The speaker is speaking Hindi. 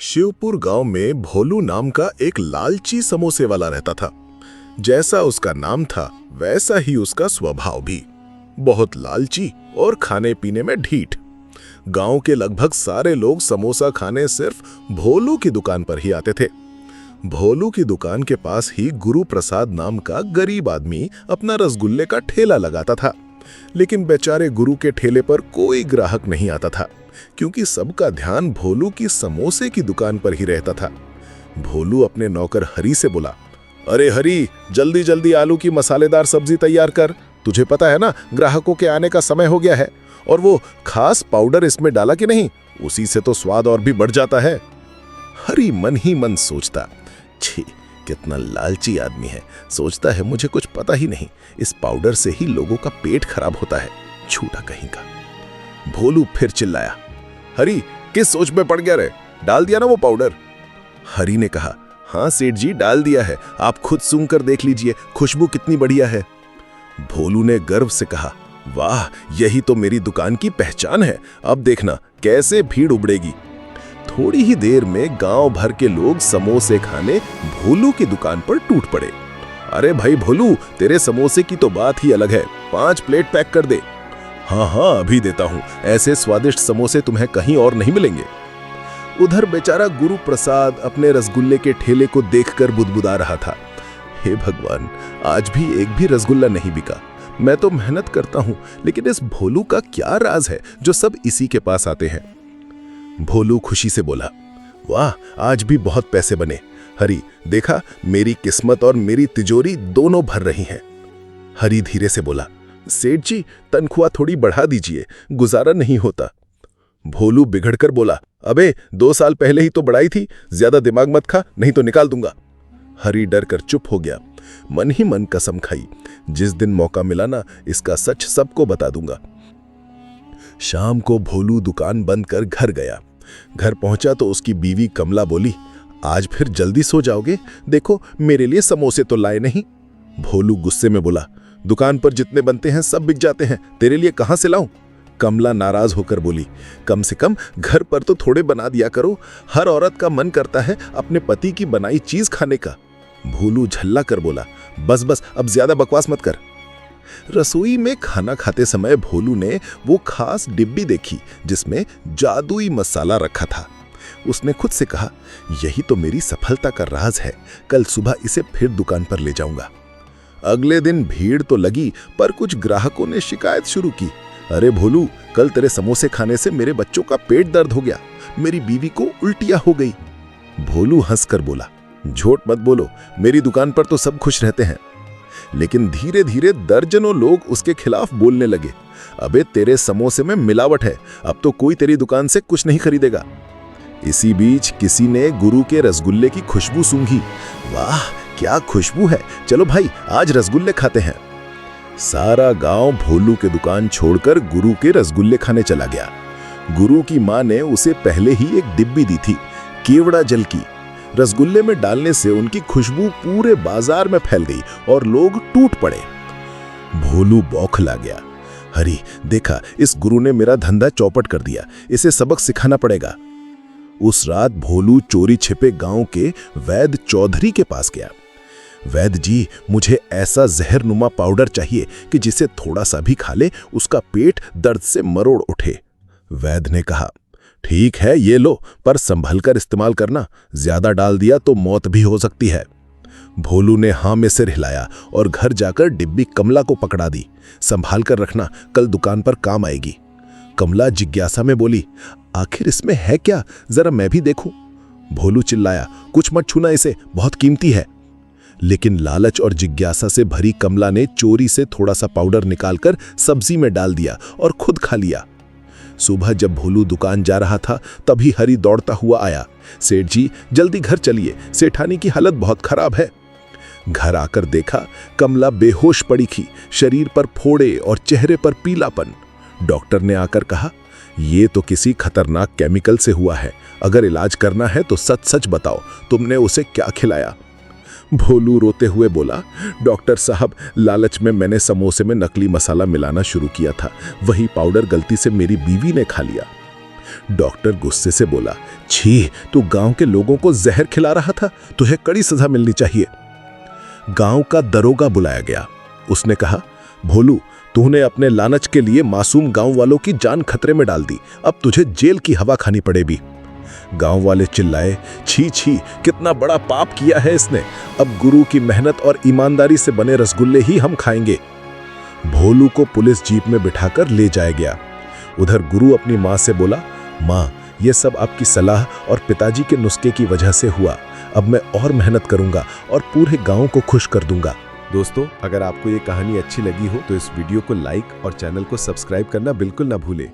शिवपुर गांव में भोलू नाम का एक लालची समोसे वाला रहता था। जैसा उसका नाम था वैसा ही उसका स्वभाव भी, बहुत लालची और खाने पीने में ढीठ। गांव के लगभग सारे लोग समोसा खाने सिर्फ भोलू की दुकान पर ही आते थे। भोलू की दुकान के पास ही गुरु प्रसाद नाम का गरीब आदमी अपना रसगुल्ले का ठेला लगाता था, लेकिन बेचारे गुरु के ठेले पर कोई ग्राहक नहीं आता था, क्योंकि सबका ध्यान भोलू की समोसे की दुकान पर ही रहता था। भोलू अपने नौकर हरी से बोला, अरे हरी, जल्दी जल्दी आलू की मसालेदार सब्जी तैयार कर। तुझे पता है ना, ग्राहकों के आने का समय हो गया है। और वो खास पाउडर इसमें डाला कि नहीं, उसी से तो स्वाद और भी बढ़ जाता है। हरी मन ही मन सोचता, छी, कितना लालची आदमी है। सोचता है मुझे कुछ पता ही नहीं, इस पाउडर से ही लोगों का पेट खराब होता है, झूठा कहीं का। भोलू फिर चिल्लाया, हरी, किस सोच में पड़ गया रे? डाल दिया ना वो पाउडर? हरी ने कहा, हाँ सेठ जी, डाल दिया है। आप खुद सूंघ कर देख लीजिए, खुशबू कितनी बढ़िया है। भोलू ने गर्व से कहा, वाह, यही तो मेरी दुकान की पहचान है। अब देखना कैसे भीड़ उमड़ेगी। थोड़ी ही देर में गांव भर के लोग समोसे खाने भोलू की दुकान पर टूट पड़े। अरे भाई भोलू, तेरे समोसे की तो बात ही अलग है, 5 प्लेट पैक कर दे। हाँ हाँ, अभी देता हूं। ऐसे स्वादिष्ट समोसे तुम्हें कहीं और नहीं मिलेंगे। उधर बेचारा गुरु प्रसाद अपने रसगुल्ले के ठेले को देखकर बुदबुदा रहा था, हे भगवान, आज भी एक भी रसगुल्ला नहीं बिका। मैं तो मेहनत करता हूं, लेकिन इस भोलू का क्या राज है जो सब इसी के पास आते हैं। भोलू खुशी से बोला, वाह, आज भी बहुत पैसे बने। हरी, देखा, मेरी किस्मत और मेरी तिजोरी दोनों भर रही हैं। हरी धीरे से बोला, सेठ जी, तनख्वाह थोड़ी बढ़ा दीजिए, गुजारा नहीं होता। भोलू बिगड़कर बोला, अबे 2 साल पहले ही तो बढ़ाई थी, ज्यादा दिमाग मत खा, नहीं तो निकाल दूंगा। हरी डर कर चुप हो गया। मन ही मन कसम खाई, जिस दिन मौका मिला ना, इसका सच सबको बता दूंगा। शाम को भोलू दुकान बंद कर घर गया। घर पहुंचा तो उसकी बीवी कमला बोली, आज फिर जल्दी सो जाओगे? देखो, मेरे लिए समोसे तो लाए नहीं। भोलू गुस्से में बोला, दुकान पर जितने बनते हैं सब बिक जाते हैं, तेरे लिए कहां से लाऊं? कमला नाराज होकर बोली, कम से कम घर पर तो थोड़े बना दिया करो। हर औरत का मन करता है अपने पति की बनाई चीज खाने का। भोलू झल्ला कर बोला, बस बस, अब ज्यादा बकवास मत कर। रसोई में खाना खाते समय भोलू ने वो खास डिब्बी देखी जिसमें जादुई मसाला रखा था। उसने खुद से कहा, यही तो मेरी सफलता का राज है, कल सुबह इसे फिर दुकान पर ले जाऊंगा। अगले दिन भीड़ तो लगी, पर कुछ ग्राहकों ने शिकायत शुरू की, अरे भोलू, कल तेरे समोसे खाने से मेरे बच्चों का पेट दर्द हो गया, मेरी बीवी को उल्टियां हो गई। भोलू हंसकर बोला, झूठ मत बोलो, मेरी दुकान पर तो सब खुश रहते हैं। लेकिन धीरे धीरे दर्जनों लोग उसके खिलाफ बोलने लगे, अबे तेरे समोसे में मिलावट है, अब तो कोई तेरी दुकान से कुछ नहीं खरीदेगा। इसी बीच किसी ने गुरु के रसगुल्ले की खुशबू सूंघी। वाह, क्या खुशबू है, चलो भाई आज रसगुल्ले खाते हैं। सारा गांव भोलू के दुकान छोड़कर गुरु के रसगुल्ले खाने चला गया। गुरु की मां ने उसे पहले ही एक डिब्बी दी थी, केवड़ा जल की। रसगुल्ले में डालने से उनकी खुशबू पूरे बाजार में फैल गई और लोग टूट पड़े। भोलू बौखला गया, हरी, देखा, इस गुरु ने मेरा धंधा चौपट कर दिया, इसे सबक सिखाना पड़ेगा। उस रात भोलू चोरी छिपे गांव के वैद्य चौधरी के पास गया। वैद्य जी, मुझे ऐसा जहरनुमा पाउडर चाहिए कि जिसे थोड़ा सा भी खा ले उसका पेट दर्द से मरोड़ उठे। वैद्य ने कहा, ठीक है, ये लो, पर संभल कर इस्तेमाल करना, ज्यादा डाल दिया तो मौत भी हो सकती है। भोलू ने हाँ में सिर हिलाया और घर जाकर डिब्बी कमला को पकड़ा दी, संभाल कर रखना, कल दुकान पर काम आएगी। कमला जिज्ञासा में बोली, आखिर इसमें है क्या, जरा मैं भी देखूं। भोलू चिल्लाया, कुछ मत छूना इसे, बहुत कीमती है। लेकिन लालच और जिज्ञासा से भरी कमला ने चोरी से थोड़ा सा पाउडर निकालकर सब्जी में डाल दिया और खुद खा लिया। सुबह जब भोलू दुकान जा रहा था तभी हरी दौड़ता हुआ आया, सेठ जी, जल्दी घर चलिए, सेठानी की हालत बहुत खराब है। घर आकर देखा, कमला बेहोश पड़ी थी, शरीर पर फोड़े और चेहरे पर पीलापन। डॉक्टर ने आकर कहा, ये तो किसी खतरनाक केमिकल से हुआ है, अगर इलाज करना है तो सच सच बताओ, तुमने उसे क्या खिलाया? भोलू रोते हुए बोला, डॉक्टर साहब, लालच में मैंने समोसे में नकली मसाला मिलाना शुरू किया था, वही पाउडर गलती से मेरी बीवी ने खा लिया। डॉक्टर गुस्से से बोला, छी, तू गांव के लोगों को जहर खिला रहा था, तुझे कड़ी सजा मिलनी चाहिए। गांव का दरोगा बुलाया गया। उसने कहा, भोलू, तूने अपने लालच के लिए मासूम गांव वालों की जान खतरे में डाल दी, अब तुझे जेल की हवा खानी पड़ेगी। गांव वाले चिल्लाए, छी छी, कितना बड़ा पाप किया है इसने, अब गुरु की मेहनत और ईमानदारी से बने रसगुल्ले ही हम खाएंगे। भोलू को पुलिस जीप में बिठाकर ले जाया गया। उधर गुरु अपनी माँ से बोला, माँ, ये सब आपकी सलाह और पिताजी के नुस्खे की वजह से हुआ, अब मैं और मेहनत करूंगा और पूरे गांव को खुश कर दूंगा। दोस्तों, अगर आपको ये कहानी अच्छी लगी हो तो इस वीडियो को लाइक और चैनल को सब्सक्राइब करना बिल्कुल ना भूलें।